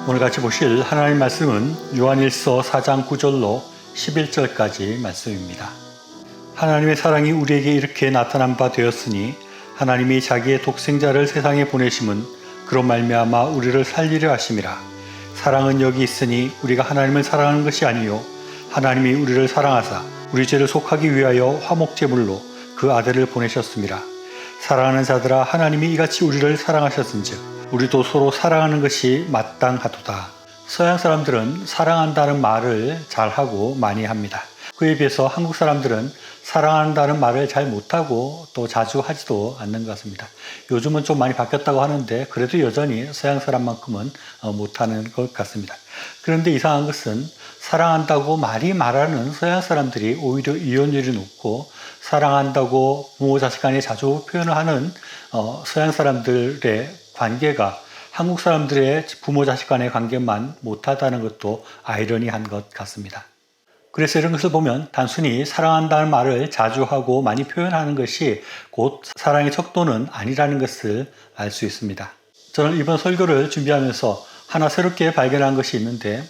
오늘 같이 보실 하나님 말씀은 요한일서 4장 9절로 11절까지 말씀입니다. 하나님의 사랑이 우리에게 이렇게 나타난 바 되었으니 하나님이 자기의 독생자를 세상에 보내심은 그로 말미암아 우리를 살리려 하심이라. 사랑은 여기 있으니 우리가 하나님을 사랑하는 것이 아니요 하나님이 우리를 사랑하사 우리 죄를 속하기 위하여 화목제물로 그 아들을 보내셨음이라. 사랑하는 자들아, 하나님이 이같이 우리를 사랑하셨은즉 우리도 서로 사랑하는 것이 마땅하도다. 서양 사람들은 사랑한다는 말을 잘하고 많이 합니다. 그에 비해서 한국 사람들은 사랑한다는 말을 잘 못하고 또 자주 하지도 않는 것 같습니다. 요즘은 좀 많이 바뀌었다고 하는데 그래도 여전히 서양 사람만큼은 못하는 것 같습니다. 그런데 이상한 것은 사랑한다고 말하는 서양 사람들이 오히려 이혼율이 높고, 사랑한다고 부모 자식 간에 자주 표현을 하는 서양 사람들의 관계가 한국 사람들의 부모 자식 간의 관계만 못하다는 것도 아이러니한 것 같습니다. 그래서 이런 것을 보면 단순히 사랑한다는 말을 자주 하고 많이 표현하는 것이 곧 사랑의 척도는 아니라는 것을 알 수 있습니다. 저는 이번 설교를 준비하면서 하나 새롭게 발견한 것이 있는데,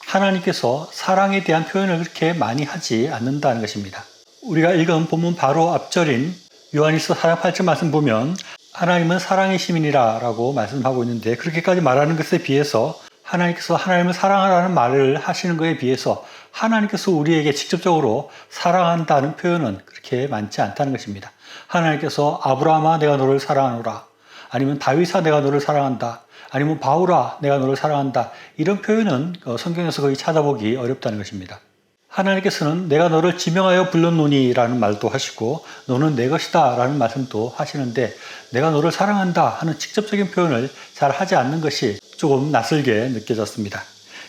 하나님께서 사랑에 대한 표현을 그렇게 많이 하지 않는다는 것입니다. 우리가 읽은 본문 바로 앞절인 요한일서 4장 8절 말씀 보면 하나님은 사랑의 시민이라 라고 말씀하고 있는데, 그렇게까지 말하는 것에 비해서 하나님께서 하나님을 사랑하라는 말을 하시는 것에 비해서 하나님께서 우리에게 직접적으로 사랑한다는 표현은 그렇게 많지 않다는 것입니다. 하나님께서 아브라함아 내가 너를 사랑하노라, 아니면 다윗아 내가 너를 사랑한다, 아니면 바울아 내가 너를 사랑한다, 이런 표현은 성경에서 거의 찾아보기 어렵다는 것입니다. 하나님께서는 내가 너를 지명하여 불렀노니 라는 말도 하시고 너는 내 것이다 라는 말씀도 하시는데, 내가 너를 사랑한다 하는 직접적인 표현을 잘 하지 않는 것이 조금 낯설게 느껴졌습니다.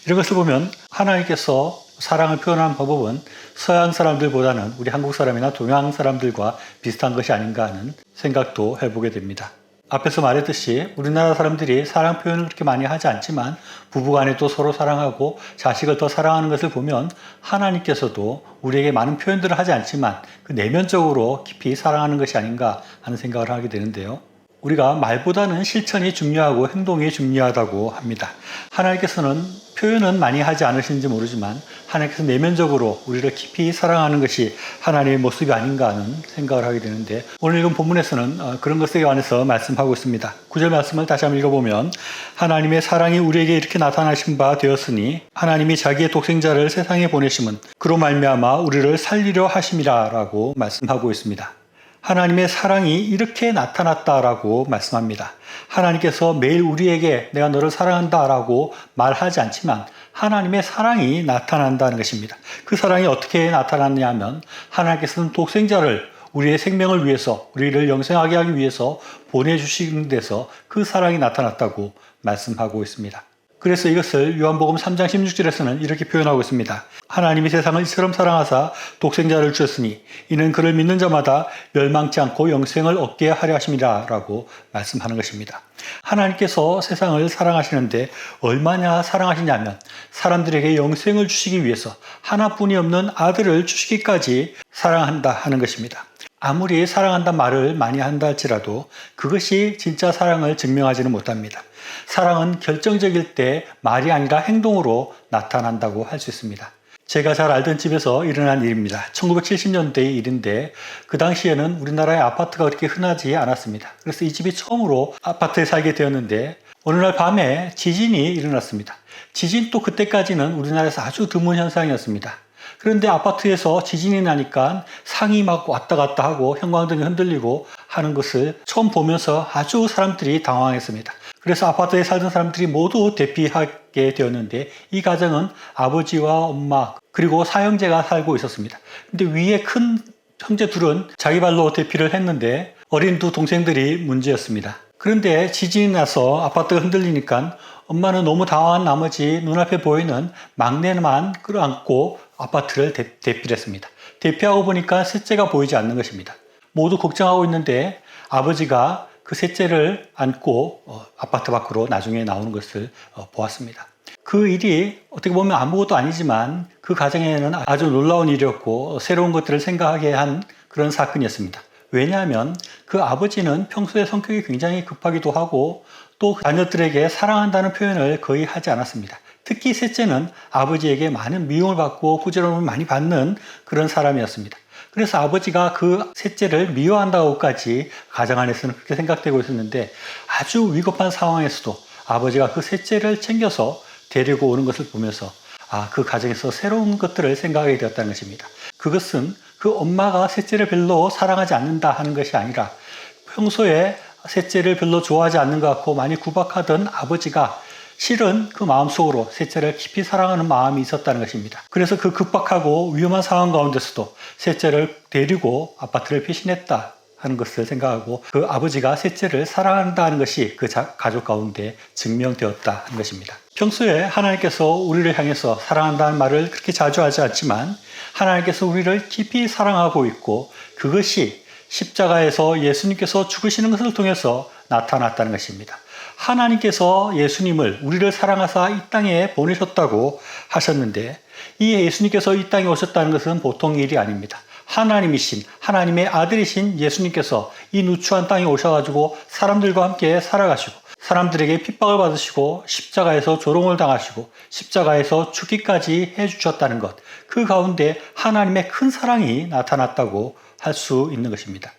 이런 것을 보면 하나님께서 사랑을 표현하는 방법은 서양 사람들보다는 우리 한국 사람이나 동양 사람들과 비슷한 것이 아닌가 하는 생각도 해보게 됩니다. 앞에서 말했듯이 우리나라 사람들이 사랑 표현을 그렇게 많이 하지 않지만 부부간에도 서로 사랑하고 자식을 더 사랑하는 것을 보면 하나님께서도 우리에게 많은 표현들을 하지 않지만 그 내면적으로 깊이 사랑하는 것이 아닌가 하는 생각을 하게 되는데요. 우리가 말보다는 실천이 중요하고 행동이 중요하다고 합니다. 하나님께서는 표현은 많이 하지 않으시는지 모르지만 하나님께서 내면적으로 우리를 깊이 사랑하는 것이 하나님의 모습이 아닌가 하는 생각을 하게 되는데, 오늘 읽은 본문에서는 그런 것에 관해서 말씀하고 있습니다. 9절 말씀을 다시 한번 읽어보면 하나님의 사랑이 우리에게 이렇게 나타나신 바 되었으니 하나님이 자기의 독생자를 세상에 보내심은 그로 말미암아 우리를 살리려 하심이라 라고 말씀하고 있습니다. 하나님의 사랑이 이렇게 나타났다라고 말씀합니다. 하나님께서 매일 우리에게 내가 너를 사랑한다 라고 말하지 않지만 하나님의 사랑이 나타난다는 것입니다. 그 사랑이 어떻게 나타났냐 하면 하나님께서는 독생자를 우리의 생명을 위해서, 우리를 영생하게 하기 위해서 보내주신 데서 그 사랑이 나타났다고 말씀하고 있습니다. 그래서 이것을 요한복음 3장 16절에서는 이렇게 표현하고 있습니다. 하나님이 세상을 이처럼 사랑하사 독생자를 주셨으니 이는 그를 믿는 자마다 멸망치 않고 영생을 얻게 하려 하심이라 라고 말씀하는 것입니다. 하나님께서 세상을 사랑하시는데 얼마나 사랑하시냐면 사람들에게 영생을 주시기 위해서 하나뿐이 없는 아들을 주시기까지 사랑한다 하는 것입니다. 아무리 사랑한다는 말을 많이 한다 할지라도 그것이 진짜 사랑을 증명하지는 못합니다. 사랑은 결정적일 때 말이 아니라 행동으로 나타난다고 할 수 있습니다. 제가 잘 알던 집에서 일어난 일입니다. 1970년대의 일인데 그 당시에는 우리나라의 아파트가 그렇게 흔하지 않았습니다. 그래서 이 집이 처음으로 아파트에 살게 되었는데 어느 날 밤에 지진이 일어났습니다. 지진도 그때까지는 우리나라에서 아주 드문 현상이었습니다. 그런데 아파트에서 지진이 나니까 상이 막 왔다 갔다 하고 형광등이 흔들리고 하는 것을 처음 보면서 아주 사람들이 당황했습니다. 그래서 아파트에 살던 사람들이 모두 대피하게 되었는데 이 가정은 아버지와 엄마 그리고 사형제가 살고 있었습니다. 근데 위에 큰 형제 둘은 자기 발로 대피를 했는데 어린 두 동생들이 문제였습니다. 그런데 지진이 나서 아파트가 흔들리니까 엄마는 너무 당황한 나머지 눈앞에 보이는 막내만 끌어안고 아파트를 대피를 했습니다. 대피하고 보니까 셋째가 보이지 않는 것입니다. 모두 걱정하고 있는데 아버지가 그 셋째를 안고 아파트 밖으로 나중에 나오는 것을 보았습니다. 그 일이 어떻게 보면 아무것도 아니지만 그 가정에는 아주 놀라운 일이었고 새로운 것들을 생각하게 한 그런 사건이었습니다. 왜냐하면 그 아버지는 평소에 성격이 굉장히 급하기도 하고 또 자녀들에게 사랑한다는 표현을 거의 하지 않았습니다. 특히 셋째는 아버지에게 많은 미움을 받고 부끄러움을 많이 받는 그런 사람이었습니다. 그래서 아버지가 그 셋째를 미워한다고까지 가정 안에서는 그렇게 생각되고 있었는데, 아주 위급한 상황에서도 아버지가 그 셋째를 챙겨서 데리고 오는 것을 보면서 그 가정에서 새로운 것들을 생각하게 되었다는 것입니다. 그것은 그 엄마가 셋째를 별로 사랑하지 않는다 하는 것이 아니라, 평소에 셋째를 별로 좋아하지 않는 것 같고 많이 구박하던 아버지가 실은 그 마음속으로 셋째를 깊이 사랑하는 마음이 있었다는 것입니다. 그래서 그 급박하고 위험한 상황 가운데서도 셋째를 데리고 아파트를 피신했다 하는 것을 생각하고, 그 아버지가 셋째를 사랑한다는 것이 그 가족 가운데 증명되었다 하는 것입니다. 평소에 하나님께서 우리를 향해서 사랑한다는 말을 그렇게 자주 하지 않지만, 하나님께서 우리를 깊이 사랑하고 있고, 그것이 십자가에서 예수님께서 죽으시는 것을 통해서 나타났다는 것입니다. 하나님께서 예수님을, 우리를 사랑하사 이 땅에 보내셨다고 하셨는데, 이 예수님께서 이 땅에 오셨다는 것은 보통 일이 아닙니다. 하나님이신, 하나님의 아들이신 예수님께서 이 누추한 땅에 오셔가지고 사람들과 함께 살아가시고, 사람들에게 핍박을 받으시고, 십자가에서 조롱을 당하시고, 십자가에서 죽기까지 해주셨다는 것, 그 가운데 하나님의 큰 사랑이 나타났다고 할 수 있는 것입니다.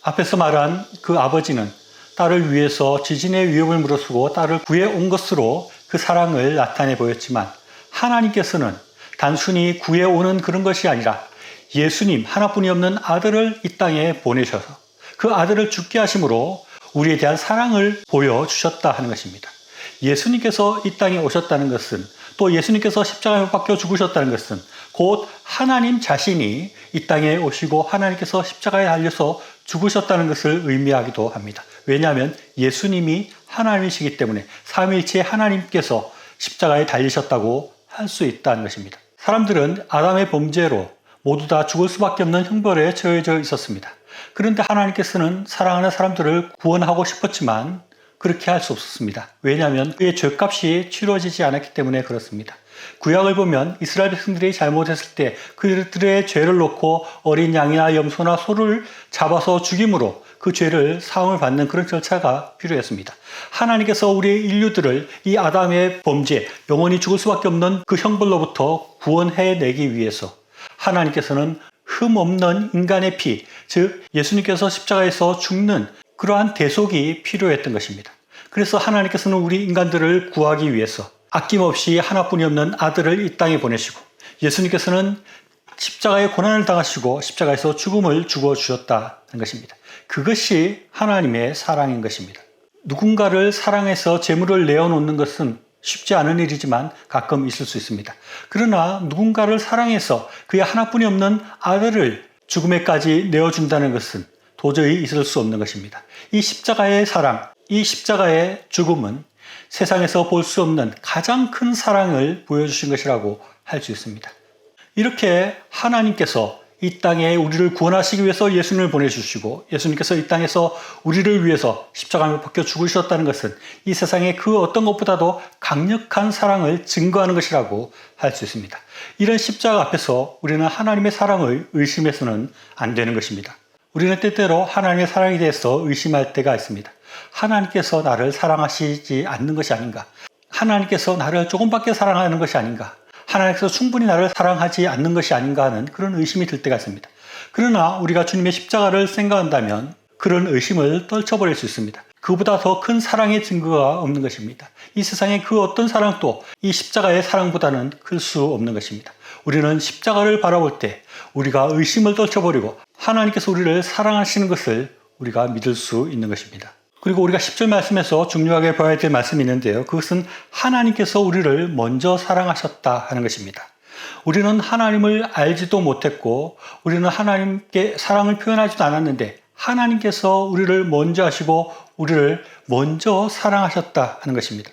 앞에서 말한 그 아버지는 딸을 위해서 지진의 위협을 무릅쓰고 딸을 구해온 것으로 그 사랑을 나타내 보였지만, 하나님께서는 단순히 구해오는 그런 것이 아니라 예수님 하나뿐이 없는 아들을 이 땅에 보내셔서 그 아들을 죽게 하심으로 우리에 대한 사랑을 보여주셨다 하는 것입니다. 예수님께서 이 땅에 오셨다는 것은, 또 예수님께서 십자가에 못 박혀 죽으셨다는 것은 곧 하나님 자신이 이 땅에 오시고 하나님께서 십자가에 달려서 죽으셨다는 것을 의미하기도 합니다. 왜냐하면 예수님이 하나님이시기 때문에 삼위일체 하나님께서 십자가에 달리셨다고 할 수 있다는 것입니다. 사람들은 아담의 범죄로 모두 다 죽을 수밖에 없는 형벌에 처해져 있었습니다. 그런데 하나님께서는 사랑하는 사람들을 구원하고 싶었지만 그렇게 할 수 없었습니다. 왜냐하면 그의 죄값이 치러지지 않았기 때문에 그렇습니다. 구약을 보면 이스라엘 백성들이 잘못했을 때 그들의 죄를 놓고 어린 양이나 염소나 소를 잡아서 죽임으로 그 죄를 사함을 받는 그런 절차가 필요했습니다. 하나님께서 우리의 인류들을 이 아담의 범죄, 영원히 죽을 수밖에 없는 그 형벌로부터 구원해내기 위해서 하나님께서는 흠 없는 인간의 피, 즉 예수님께서 십자가에서 죽는 그러한 대속이 필요했던 것입니다. 그래서 하나님께서는 우리 인간들을 구하기 위해서 아낌없이 하나뿐이 없는 아들을 이 땅에 보내시고, 예수님께서는 십자가의 고난을 당하시고 십자가에서 죽음을 죽어주셨다는 것입니다. 그것이 하나님의 사랑인 것입니다. 누군가를 사랑해서 재물을 내어놓는 것은 쉽지 않은 일이지만 가끔 있을 수 있습니다. 그러나 누군가를 사랑해서 그의 하나뿐이 없는 아들을 죽음에까지 내어준다는 것은 도저히 있을 수 없는 것입니다. 이 십자가의 사랑, 이 십자가의 죽음은 세상에서 볼 수 없는 가장 큰 사랑을 보여주신 것이라고 할 수 있습니다. 이렇게 하나님께서 이 땅에 우리를 구원하시기 위해서 예수님을 보내주시고, 예수님께서 이 땅에서 우리를 위해서 십자가에 박혀 죽으셨다는 것은 이 세상의 그 어떤 것보다도 강력한 사랑을 증거하는 것이라고 할 수 있습니다. 이런 십자가 앞에서 우리는 하나님의 사랑을 의심해서는 안 되는 것입니다. 우리는 때때로 하나님의 사랑에 대해서 의심할 때가 있습니다. 하나님께서 나를 사랑하시지 않는 것이 아닌가? 하나님께서 나를 조금밖에 사랑하는 것이 아닌가? 하나님께서 충분히 나를 사랑하지 않는 것이 아닌가 하는 그런 의심이 들 때가 있습니다. 그러나 우리가 주님의 십자가를 생각한다면 그런 의심을 떨쳐버릴 수 있습니다. 그보다 더 큰 사랑의 증거가 없는 것입니다. 이 세상의 그 어떤 사랑도 이 십자가의 사랑보다는 클 수 없는 것입니다. 우리는 십자가를 바라볼 때 우리가 의심을 떨쳐버리고 하나님께서 우리를 사랑하시는 것을 우리가 믿을 수 있는 것입니다. 그리고 우리가 10절 말씀에서 중요하게 봐야 될 말씀이 있는데요. 그것은 하나님께서 우리를 먼저 사랑하셨다 하는 것입니다. 우리는 하나님을 알지도 못했고 우리는 하나님께 사랑을 표현하지도 않았는데 하나님께서 우리를 먼저 하시고 우리를 먼저 사랑하셨다 하는 것입니다.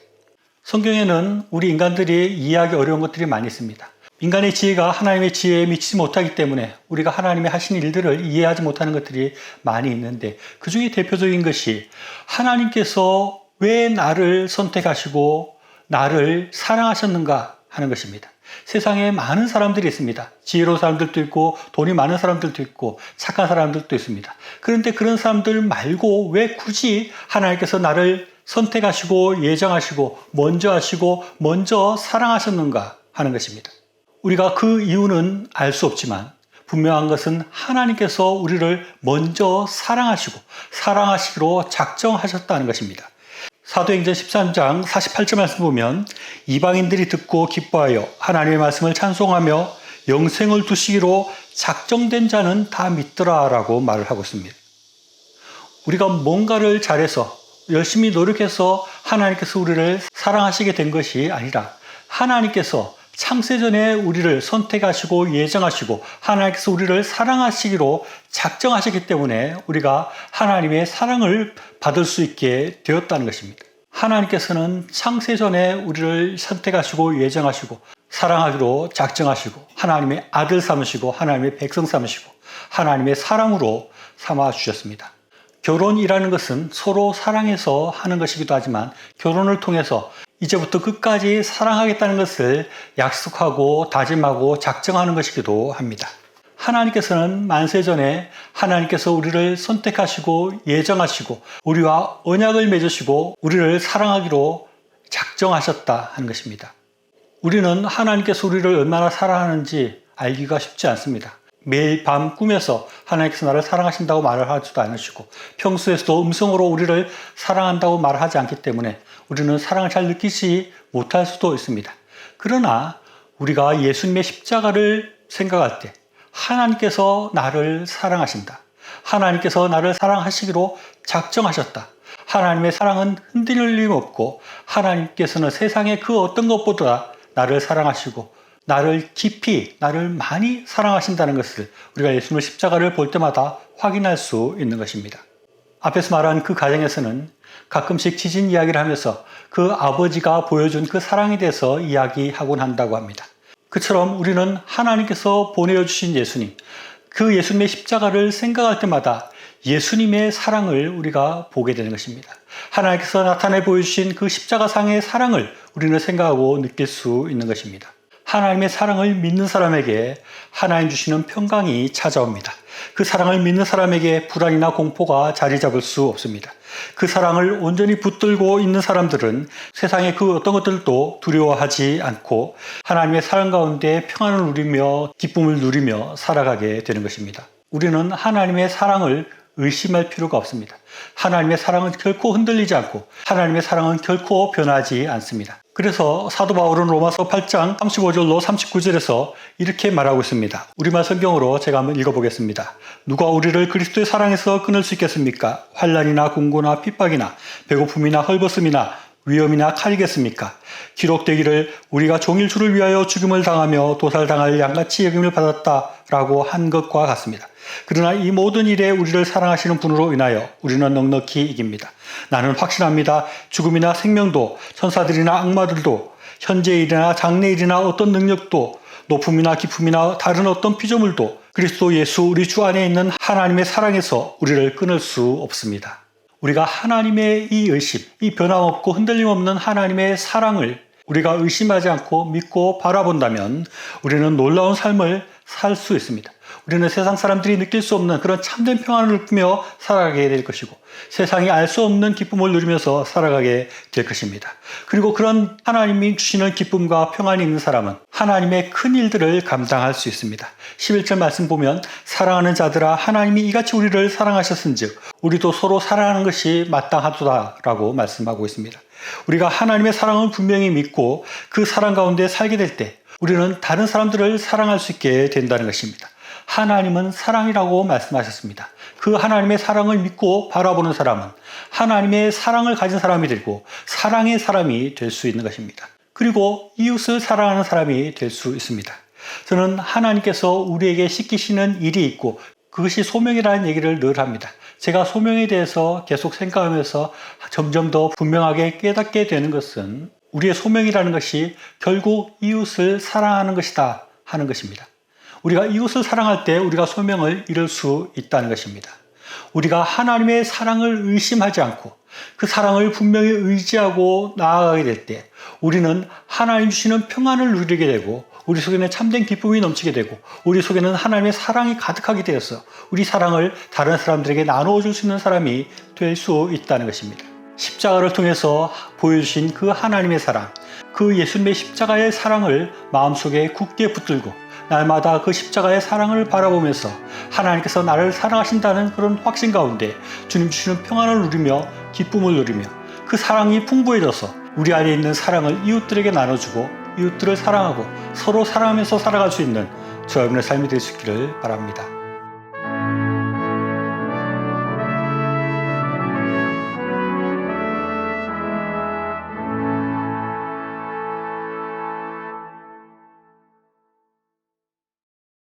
성경에는 우리 인간들이 이해하기 어려운 것들이 많이 있습니다. 인간의 지혜가 하나님의 지혜에 미치지 못하기 때문에 우리가 하나님의 하신 일들을 이해하지 못하는 것들이 많이 있는데, 그 중에 대표적인 것이 하나님께서 왜 나를 선택하시고 나를 사랑하셨는가 하는 것입니다. 세상에 많은 사람들이 있습니다. 지혜로운 사람들도 있고 돈이 많은 사람들도 있고 착한 사람들도 있습니다. 그런데 그런 사람들 말고 왜 굳이 하나님께서 나를 선택하시고 예정하시고 먼저 하시고 먼저 사랑하셨는가 하는 것입니다. 우리가 그 이유는 알 수 없지만 분명한 것은 하나님께서 우리를 먼저 사랑하시고 사랑하시기로 작정하셨다는 것입니다. 사도행전 13장 48절 말씀 보면 이방인들이 듣고 기뻐하여 하나님의 말씀을 찬송하며 영생을 두시기로 작정된 자는 다 믿더라 라고 말을 하고 있습니다. 우리가 뭔가를 잘해서 열심히 노력해서 하나님께서 우리를 사랑하시게 된 것이 아니라 하나님께서 창세전에 우리를 선택하시고 예정하시고 하나님께서 우리를 사랑하시기로 작정하셨기 때문에 우리가 하나님의 사랑을 받을 수 있게 되었다는 것입니다. 하나님께서는 창세전에 우리를 선택하시고 예정하시고 사랑하기로 작정하시고 하나님의 아들 삼으시고 하나님의 백성 삼으시고 하나님의 사랑으로 삼아 주셨습니다. 결혼이라는 것은 서로 사랑해서 하는 것이기도 하지만 결혼을 통해서 이제부터 끝까지 사랑하겠다는 것을 약속하고 다짐하고 작정하는 것이기도 합니다. 하나님께서는 만세전에 하나님께서 우리를 선택하시고 예정하시고 우리와 언약을 맺으시고 우리를 사랑하기로 작정하셨다 하는 것입니다. 우리는 하나님께서 우리를 얼마나 사랑하는지 알기가 쉽지 않습니다. 매일 밤 꿈에서 하나님께서 나를 사랑하신다고 말을 하지도 않으시고 평소에서도 음성으로 우리를 사랑한다고 말을 하지 않기 때문에 우리는 사랑을 잘 느끼지 못할 수도 있습니다. 그러나 우리가 예수님의 십자가를 생각할 때 하나님께서 나를 사랑하신다. 하나님께서 나를 사랑하시기로 작정하셨다. 하나님의 사랑은 흔들림 없고 하나님께서는 세상의 그 어떤 것보다 나를 사랑하시고 나를 깊이, 나를 많이 사랑하신다는 것을 우리가 예수님의 십자가를 볼 때마다 확인할 수 있는 것입니다. 앞에서 말한 그 가정에서는 가끔씩 지진 이야기를 하면서 그 아버지가 보여준 그 사랑에 대해서 이야기하곤 한다고 합니다. 그처럼 우리는 하나님께서 보내주신 예수님, 그 예수님의 십자가를 생각할 때마다 예수님의 사랑을 우리가 보게 되는 것입니다. 하나님께서 나타내 보여주신 그 십자가상의 사랑을 우리는 생각하고 느낄 수 있는 것입니다. 하나님의 사랑을 믿는 사람에게 하나님 주시는 평강이 찾아옵니다. 그 사랑을 믿는 사람에게 불안이나 공포가 자리 잡을 수 없습니다. 그 사랑을 온전히 붙들고 있는 사람들은 세상의 그 어떤 것들도 두려워하지 않고 하나님의 사랑 가운데 평안을 누리며 기쁨을 누리며 살아가게 되는 것입니다. 우리는 하나님의 사랑을 의심할 필요가 없습니다. 하나님의 사랑은 결코 흔들리지 않고 하나님의 사랑은 결코 변하지 않습니다. 그래서 사도 바울은 로마서 8장 35절로 39절에서 이렇게 말하고 있습니다. 우리말 성경으로 제가 한번 읽어보겠습니다. 누가 우리를 그리스도의 사랑에서 끊을 수 있겠습니까? 환난이나 공고나 핍박이나 배고픔이나 헐벗음이나 위험이나 칼이겠습니까? 기록되기를 우리가 종일 주를 위하여 죽임을 당하며 도살당할 양같이 여김을 받았다라고 한 것과 같습니다. 그러나 이 모든 일에 우리를 사랑하시는 분으로 인하여 우리는 넉넉히 이깁니다. 나는 확신합니다. 죽음이나 생명도 천사들이나 악마들도 현재 일이나 장래 일이나 어떤 능력도 높음이나 깊음이나 다른 어떤 피조물도 그리스도 예수 우리 주 안에 있는 하나님의 사랑에서 우리를 끊을 수 없습니다. 우리가 하나님의 이 의심, 이 변함없고 흔들림 없는 하나님의 사랑을 우리가 의심하지 않고 믿고 바라본다면 우리는 놀라운 삶을 살 수 있습니다. 우리는 세상 사람들이 느낄 수 없는 그런 참된 평안을 느끼며 살아가게 될 것이고 세상이 알 수 없는 기쁨을 누리면서 살아가게 될 것입니다. 그리고 그런 하나님이 주시는 기쁨과 평안이 있는 사람은 하나님의 큰 일들을 감당할 수 있습니다. 11절 말씀 보면 사랑하는 자들아 하나님이 이같이 우리를 사랑하셨은즉 우리도 서로 사랑하는 것이 마땅하도다라고 말씀하고 있습니다. 우리가 하나님의 사랑을 분명히 믿고 그 사랑 가운데 살게 될 때 우리는 다른 사람들을 사랑할 수 있게 된다는 것입니다. 하나님은 사랑이라고 말씀하셨습니다. 그 하나님의 사랑을 믿고 바라보는 사람은 하나님의 사랑을 가진 사람이 되고 사랑의 사람이 될 수 있는 것입니다. 그리고 이웃을 사랑하는 사람이 될 수 있습니다. 저는 하나님께서 우리에게 시키시는 일이 있고 그것이 소명이라는 얘기를 늘 합니다. 제가 소명에 대해서 계속 생각하면서 점점 더 분명하게 깨닫게 되는 것은 우리의 소명이라는 것이 결국 이웃을 사랑하는 것이다 하는 것입니다. 우리가 이웃을 사랑할 때 우리가 소명을 이룰 수 있다는 것입니다. 우리가 하나님의 사랑을 의심하지 않고 그 사랑을 분명히 의지하고 나아가게 될 때 우리는 하나님 주시는 평안을 누리게 되고 우리 속에는 참된 기쁨이 넘치게 되고 우리 속에는 하나님의 사랑이 가득하게 되어서 우리 사랑을 다른 사람들에게 나누어 줄 수 있는 사람이 될 수 있다는 것입니다. 십자가를 통해서 보여주신 그 하나님의 사랑, 그 예수님의 십자가의 사랑을 마음속에 굳게 붙들고 날마다 그 십자가의 사랑을 바라보면서 하나님께서 나를 사랑하신다는 그런 확신 가운데 주님 주시는 평안을 누리며 기쁨을 누리며 그 사랑이 풍부해져서 우리 안에 있는 사랑을 이웃들에게 나눠주고 이웃들을 사랑하고 서로 사랑하면서 살아갈 수 있는 저와 여러분의 삶이 될 수 있기를 바랍니다.